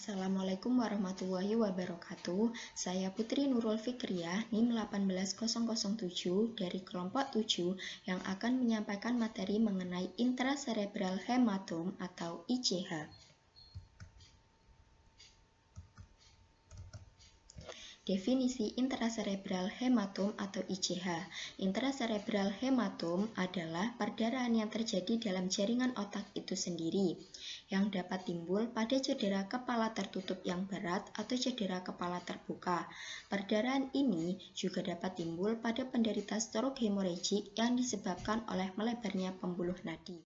Assalamualaikum warahmatullahi wabarakatuh. Saya Putri Nurul Fikriyah, NIM 18007 dari kelompok 7 yang akan menyampaikan materi mengenai intracerebral hematom atau ICH. Definisi intracerebral hematom atau ICH. Intracerebral hematom adalah perdarahan yang terjadi dalam jaringan otak itu sendiri, yang dapat timbul pada cedera kepala tertutup yang berat atau cedera kepala terbuka. Perdarahan ini juga dapat timbul pada penderita stroke hemoragik yang disebabkan oleh melebarnya pembuluh nadi.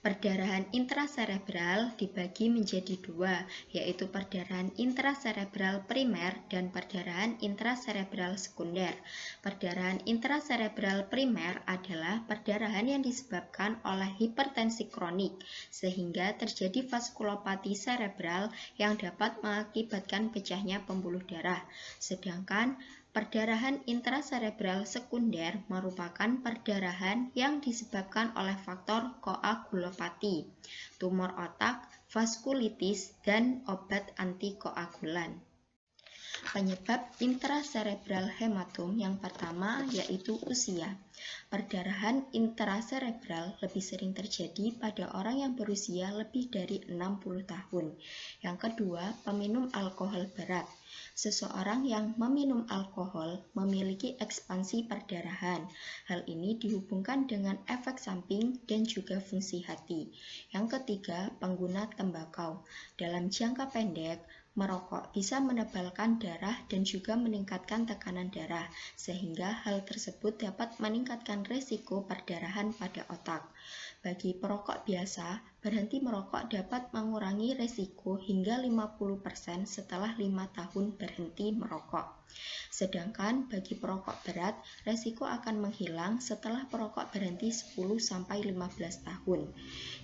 Perdarahan intracerebral dibagi menjadi dua, yaitu perdarahan intracerebral primer dan perdarahan intracerebral sekunder. Perdarahan intracerebral primer adalah perdarahan yang disebabkan oleh hipertensi kronik, sehingga terjadi vaskulopati cerebral yang dapat mengakibatkan pecahnya pembuluh darah. Sedangkan perdarahan intracerebral sekunder merupakan perdarahan yang disebabkan oleh faktor koagulopati, tumor otak, vaskulitis, dan obat antikoagulan. Penyebab intracerebral hematom yang pertama yaitu usia. Perdarahan intracerebral lebih sering terjadi pada orang yang berusia lebih dari 60 tahun. Yang kedua, peminum alkohol berat. Seseorang yang meminum alkohol memiliki ekspansi perdarahan. Hal ini dihubungkan dengan efek samping dan juga fungsi hati. Yang ketiga, pengguna tembakau. Dalam jangka pendek, merokok bisa menebalkan darah dan juga meningkatkan tekanan darah, sehingga hal tersebut dapat meningkatkan risiko perdarahan pada otak. Bagi perokok biasa, berhenti merokok dapat mengurangi risiko hingga 50% setelah 5 tahun berhenti merokok. Sedangkan bagi perokok berat, risiko akan menghilang setelah perokok berhenti 10-15 tahun.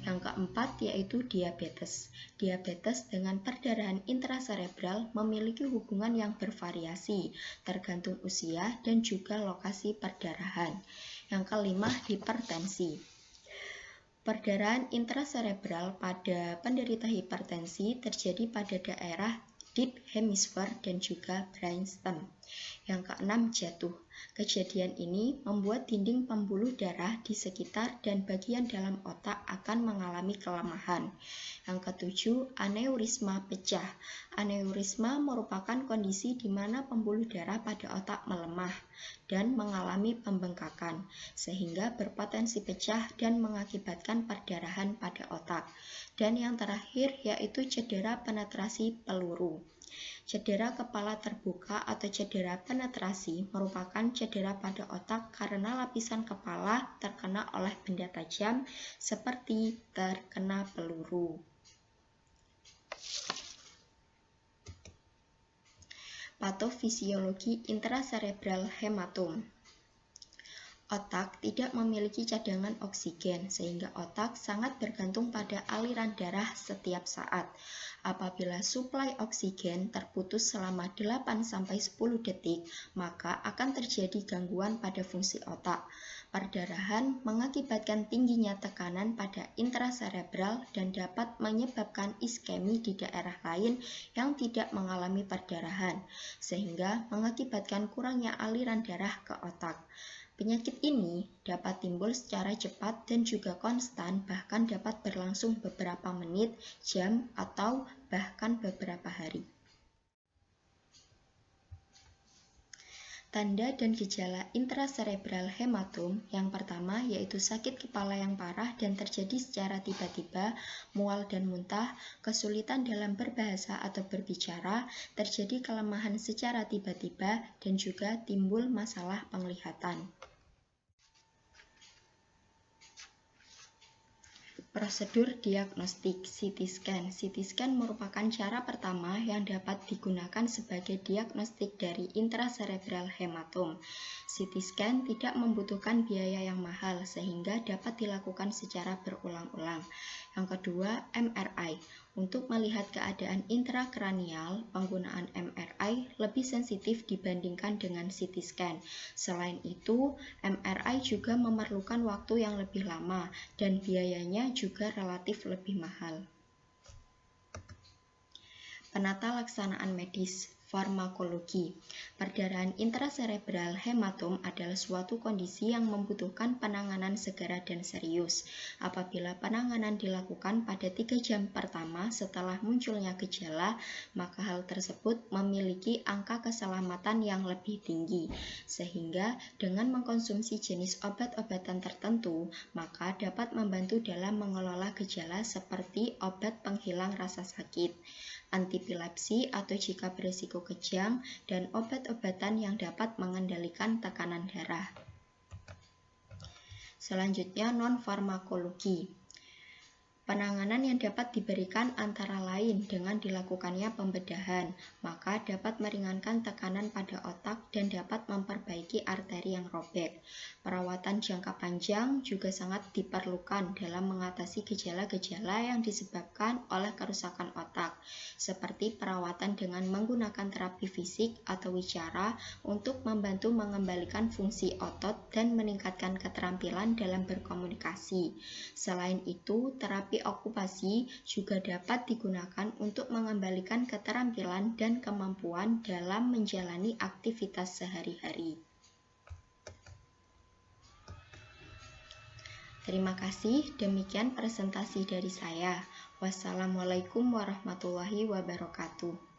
Yang keempat yaitu diabetes. Diabetes dengan perdarahan intracerebral memiliki hubungan yang bervariasi, tergantung usia dan juga lokasi perdarahan. Yang kelima, hipertensi. Perdarahan intracerebral pada penderita hipertensi terjadi pada daerah deep hemisphere dan juga brainstem. Yang keenam, jatuh. Kejadian ini membuat dinding pembuluh darah di sekitar dan bagian dalam otak akan mengalami kelemahan. Yang ketujuh, aneurisma pecah. Aneurisma merupakan kondisi di mana pembuluh darah pada otak melemah dan mengalami pembengkakan, sehingga berpotensi pecah dan mengakibatkan perdarahan pada otak. Dan yang terakhir yaitu cedera penetrasi peluru. Cedera kepala terbuka atau cedera penetrasi merupakan cedera pada otak karena lapisan kepala terkena oleh benda tajam seperti terkena peluru. Patofisiologi intracerebral hematom. Otak tidak memiliki cadangan oksigen, sehingga otak sangat bergantung pada aliran darah setiap saat. Apabila suplai oksigen terputus selama 8-10 detik, maka akan terjadi gangguan pada fungsi otak. Perdarahan mengakibatkan tingginya tekanan pada intracerebral dan dapat menyebabkan iskemi di daerah lain yang tidak mengalami perdarahan, sehingga mengakibatkan kurangnya aliran darah ke otak. Penyakit ini dapat timbul secara cepat dan juga konstan, bahkan dapat berlangsung beberapa menit, jam, atau bahkan beberapa hari. Tanda dan gejala intracerebral hematom yang pertama yaitu sakit kepala yang parah dan terjadi secara tiba-tiba, mual dan muntah, kesulitan dalam berbahasa atau berbicara, terjadi kelemahan secara tiba-tiba, dan juga timbul masalah penglihatan. Prosedur diagnostik CT scan. CT scan merupakan cara pertama yang dapat digunakan sebagai diagnostik dari intracerebral hematom. CT scan tidak membutuhkan biaya yang mahal sehingga dapat dilakukan secara berulang-ulang. Yang kedua, MRI. Untuk melihat keadaan intrakranial, penggunaan MRI lebih sensitif dibandingkan dengan CT scan. Selain itu, MRI juga memerlukan waktu yang lebih lama dan biayanya juga relatif lebih mahal. Penata laksanaan medis, farmakologi. Perdarahan intraserebral hematom adalah suatu kondisi yang membutuhkan penanganan segera dan serius. Apabila penanganan dilakukan pada 3 jam pertama setelah munculnya gejala, maka hal tersebut memiliki angka keselamatan yang lebih tinggi. Sehingga dengan mengkonsumsi jenis obat-obatan tertentu, maka dapat membantu dalam mengelola gejala seperti obat penghilang rasa sakit, antipilepsi atau jika berisiko kejang, dan obat-obatan yang dapat mengendalikan tekanan darah. Selanjutnya, non-farmakologi. Penanganan yang dapat diberikan antara lain dengan dilakukannya pembedahan, maka dapat meringankan tekanan pada otak dan dapat memperbaiki arteri yang robek. Perawatan jangka panjang juga sangat diperlukan dalam mengatasi gejala-gejala yang disebabkan oleh kerusakan otak, seperti perawatan dengan menggunakan terapi fisik atau wicara untuk membantu mengembalikan fungsi otot dan meningkatkan keterampilan dalam berkomunikasi. Selain itu, terapi okupasi juga dapat digunakan untuk mengembalikan keterampilan dan kemampuan dalam menjalani aktivitas sehari-hari. Terima kasih, demikian presentasi dari saya. Wassalamualaikum warahmatullahi wabarakatuh.